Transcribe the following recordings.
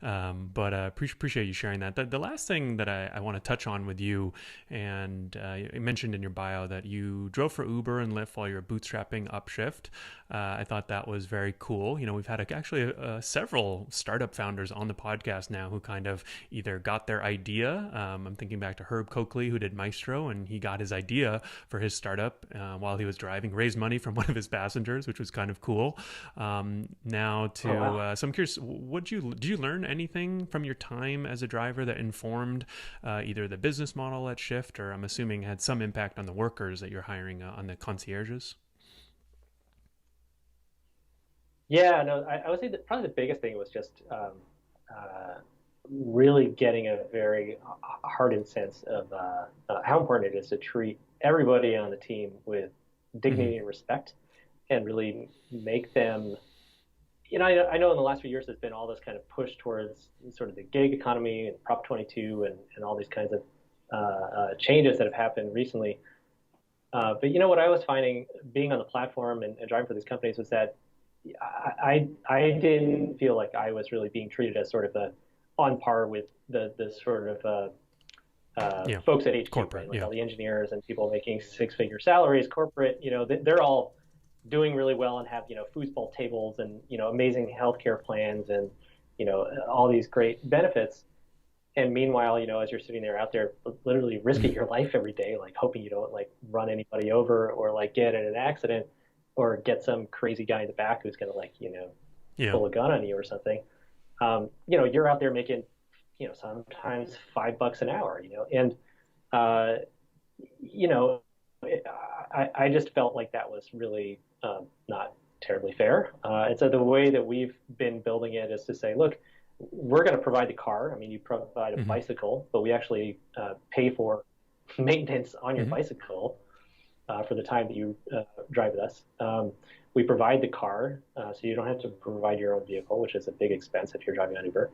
now. But appreciate you sharing that. The last thing that I want to touch on with you, and you mentioned in your bio that you drove for Uber and Lyft while you're bootstrapping Upshift. I thought that was very cool. We've had actually several startup founders on the podcast now who kind of either got their idea. I'm thinking back to Herb Coakley, who did Maestro, and he got his idea for his startup while he was driving, raised money from one of his passengers, which was kind of cool. Now to, Oh, wow. so I'm curious, did you learn anything from your time as a driver that informed either the business model at Shift, or I'm assuming had some impact on the workers that you're hiring on the concierges? Yeah, no, I would say that probably the biggest thing was just uh, really getting a very hardened sense of how important it is to treat everybody on the team with Mm-hmm. dignity and respect, and really make them. I know in the last few years there's been all this kind of push towards sort of the gig economy and Prop 22 and all these kinds of changes that have happened recently. But what I was finding being on the platform and driving for these companies was that I didn't feel like I was really being treated as sort of on par with the sort of Yeah. folks at HQ, right? Corporate. Like Yeah. all the engineers and people making six-figure salaries, corporate. They're all doing really well and have foosball tables and amazing healthcare plans and all these great benefits. And meanwhile, as you're sitting there out there, literally risking your life every day, like hoping you don't like run anybody over or like get in an accident or get some crazy guy in the back who's going to like Yeah. pull a gun on you or something. You're out there making sometimes $5 an hour, and uh, you know, I just felt like that was really not terribly fair. And so the way that we've been building it is to say, look, we're going to provide the car. I mean, you provide a Mm-hmm. bicycle, but we actually pay for maintenance on your Mm-hmm. bicycle for the time that you drive with us. We provide the car, so you don't have to provide your own vehicle, which is a big expense if you're driving on Uber.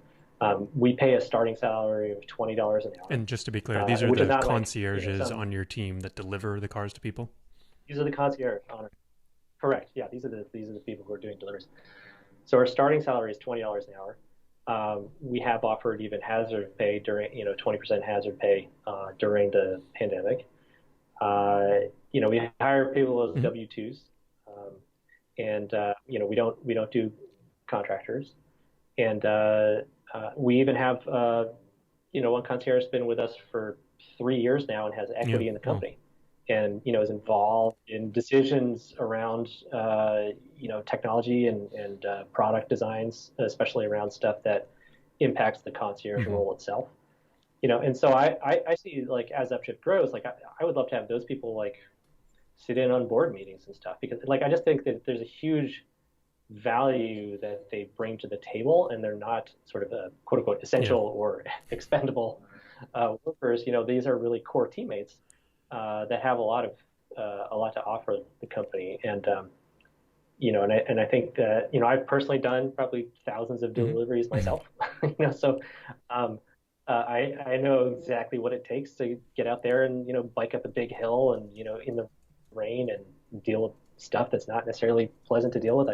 We pay a starting salary of $20 an hour, And just to be clear, these are which is the not like concierges some. on your team that deliver the cars to people? These are the concierge on. Correct. Yeah, these are the people who are doing deliveries. So our starting salary is $20 an hour. We have offered even hazard pay during 20% hazard pay during the pandemic. We hire people as Mm-hmm. W-2s, and we don't do contractors, and we even have one concierge has been with us for 3 years now and has Yeah. equity in the Well, company, and is involved in decisions around technology and product designs, especially around stuff that impacts the concierge mm-hmm. role itself. And so I see like as Upshift grows, like I would love to have those people like sit in on board meetings and stuff because like I just think that there's a huge value that they bring to the table and they're not sort of a quote unquote Yeah. essential or expendable workers. These are really core teammates that have a lot to offer the company. And I think that I've personally done probably thousands of Mm-hmm. deliveries Mm-hmm. myself. So um, I know exactly what it takes to get out there and bike up a big hill and in the rain and deal with stuff that's not necessarily pleasant to deal with.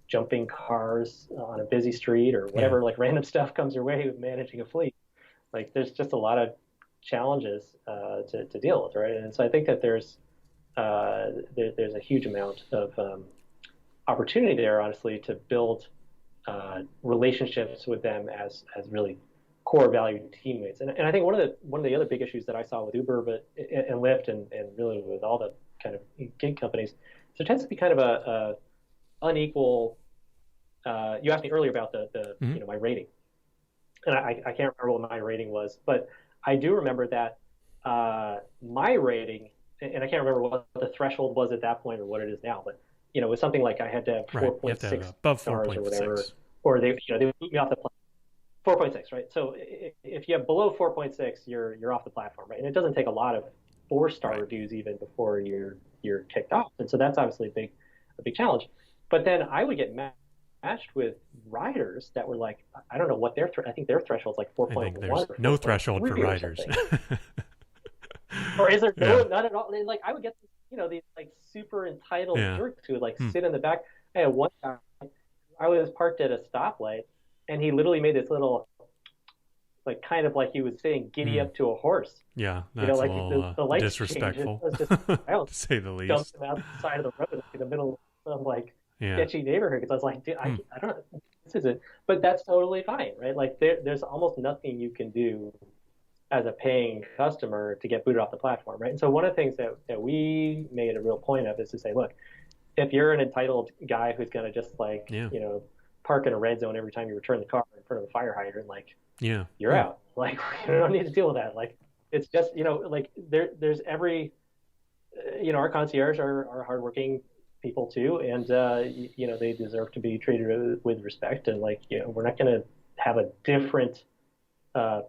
Jumping cars on a busy street or Yeah. whatever like random stuff comes your way with managing a fleet. Like there's just a lot of challenges to deal with, right? And so I think that there's a huge amount of opportunity there, honestly, to build relationships with them as really core valued teammates. And I think one of the other big issues that I saw with Uber, and Lyft, and really with all the kind of gig companies, there tends to be kind of a unequal. You asked me earlier about the Mm-hmm. my rating, and I can't remember what my rating was, but I do remember that my rating, and I can't remember what the threshold was at that point or what it is now, but it was something like I had to have Right. You have 4.6 to have above stars or whatever, 4.6. or they would boot me off the 4.6, right? So if you have below 4.6, you're off the platform, right? And it doesn't take a lot of four-star Right. reviews even before you're kicked off, and so that's obviously a big challenge. But then I would get matched with riders that were like, I don't know what I think their threshold is like I think 4.1 there's or no threshold for 4.3 or riders. something. Or is there Yeah. none at all? Like I would get these like super entitled Yeah. jerks who would like Hmm. sit in the back. I had one guy, I was parked at a stoplight, and he literally made this little, like kind of like he was saying giddy Mm. up to a horse. Yeah, You know, that's a like little the lights change. It disrespectful, was just to wild. say the Dumped least. him out the side of the road in the middle of some like Yeah. sketchy neighborhood because I was like, dude, Hmm. I don't know, this isn't. But that's totally fine, right? Like there's almost nothing you can do as a paying customer to get booted off the platform, right? And so one of the things that we made a real point of is to say, look, if you're an entitled guy who's going to just like, Yeah. park in a red zone every time you return the car in front of a fire hydrant, like Yeah. you're Yeah. out. Like you don't need to deal with that. Like it's just, like there's every, our concierge are hardworking people too, and they deserve to be treated with respect. And like, we're not going to have a different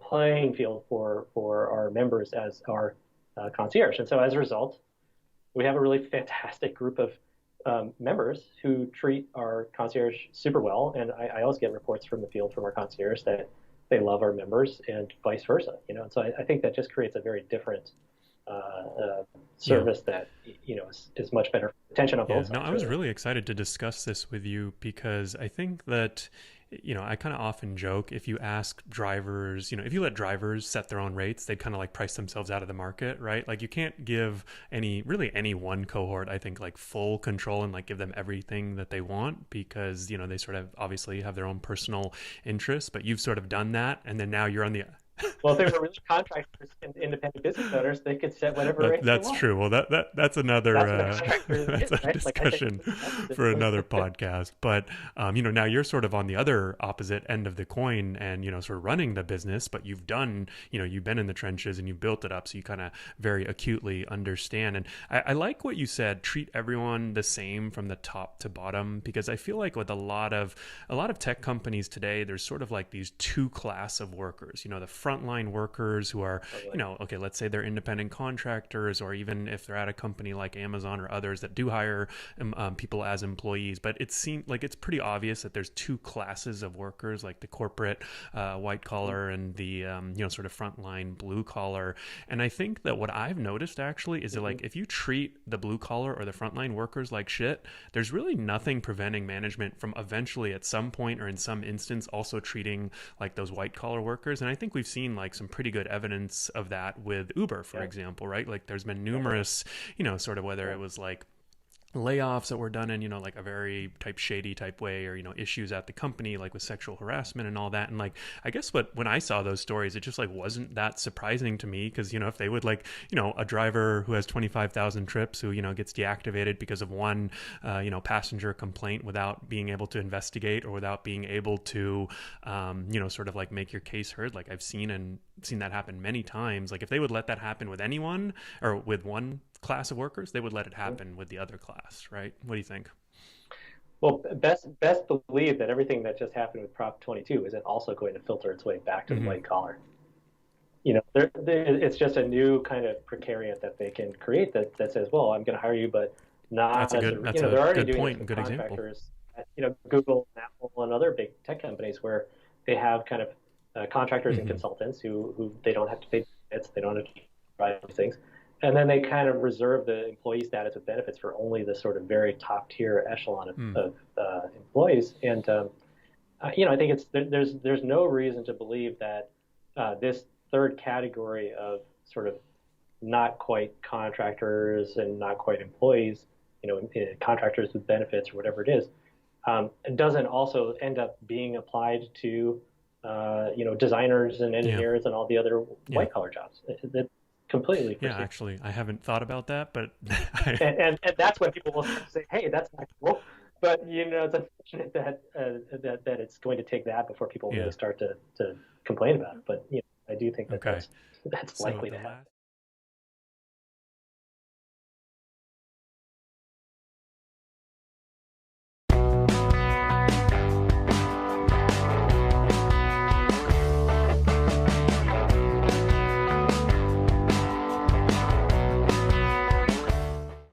playing field for our members as our concierge. And so as a result, we have a really fantastic group of members who treat our concierge super well. And I always get reports from the field from our concierge that they love our members and vice versa. And so I think that just creates a very different Yeah. service that is much better attention on Yeah, both no, sides, I was really. really excited to discuss this with you because I think that, I kind of often joke if you ask drivers, if you let drivers set their own rates, they'd kind of like price themselves out of the market, right? Like you can't give really any one cohort, I think, like full control and like give them everything that they want because, they sort of obviously have their own personal interests, but you've sort of done that. And then now you're on the Well, if they were really contractors and independent business owners, they could set whatever rates they That's want. true. Well, that's another That's what a contractor that's is, a right? Like I think discussion that's for the, another podcast. But now you're sort of on the other opposite end of the coin, and sort of running the business. But you've done, you've been in the trenches and you've built it up, so you kind of very acutely understand. And I like what you said: treat everyone the same from the top to bottom, because I feel like with a lot of tech companies today, there's sort of like these two class of workers. The frontline workers who are, totally. okay, let's say they're independent contractors, or even if they're at a company like Amazon or others that do hire people as employees. But it seems like it's pretty obvious that there's two classes of workers, like the corporate white collar and the, sort of frontline blue collar. And I think that what I've noticed actually is that Mm-hmm. like if you treat the blue collar or the frontline workers like shit, there's really nothing preventing management from eventually at some point or in some instance also treating like those white collar workers. And I think we've seen like some pretty good evidence of that with Uber, for Yeah, example, right? Like there's been definitely. numerous, sort of whether Yeah. it was like layoffs that were done in like a very type shady type way, or issues at the company like with sexual harassment and all that. And like I guess when I saw those stories, it just like wasn't that surprising to me, because if they would like a driver who has 25,000 trips who gets deactivated because of one passenger complaint without being able to investigate or without being able to sort of like make your case heard. Like I've seen that happen many times. Like if they would let that happen with anyone or with one class of workers, they would let it happen with the other class, right? What do you think? Well, best believe that everything that just happened with Prop 22 isn't also going to filter its way back to the Mm-hmm. white collar. It's just a new kind of precariat that they can create that says, well, I'm going to hire you, but not as a, That's a they're already good doing this point and with good example. contractors, Google, Apple, and other big tech companies where they have kind of contractors and Mm-hmm. consultants who they don't have to pay benefits, they don't have to provide these things. And then they kind of reserve the employee status with benefits for only the sort of very top tier echelon Mm. of employees. And I think there's no reason to believe that this third category of sort of not quite contractors and not quite employees, contractors with benefits or whatever it is, doesn't also end up being applied to designers and Yeah. engineers and all the other Yeah. white collar jobs. It's completely Yeah. foreseeable. Actually, I haven't thought about that, but And that's when people will start to say, "Hey, that's not cool." But it's unfortunate that it's going to take that before people yeah. really start to complain about it. But I do think that Okay. that's So likely the to happen. last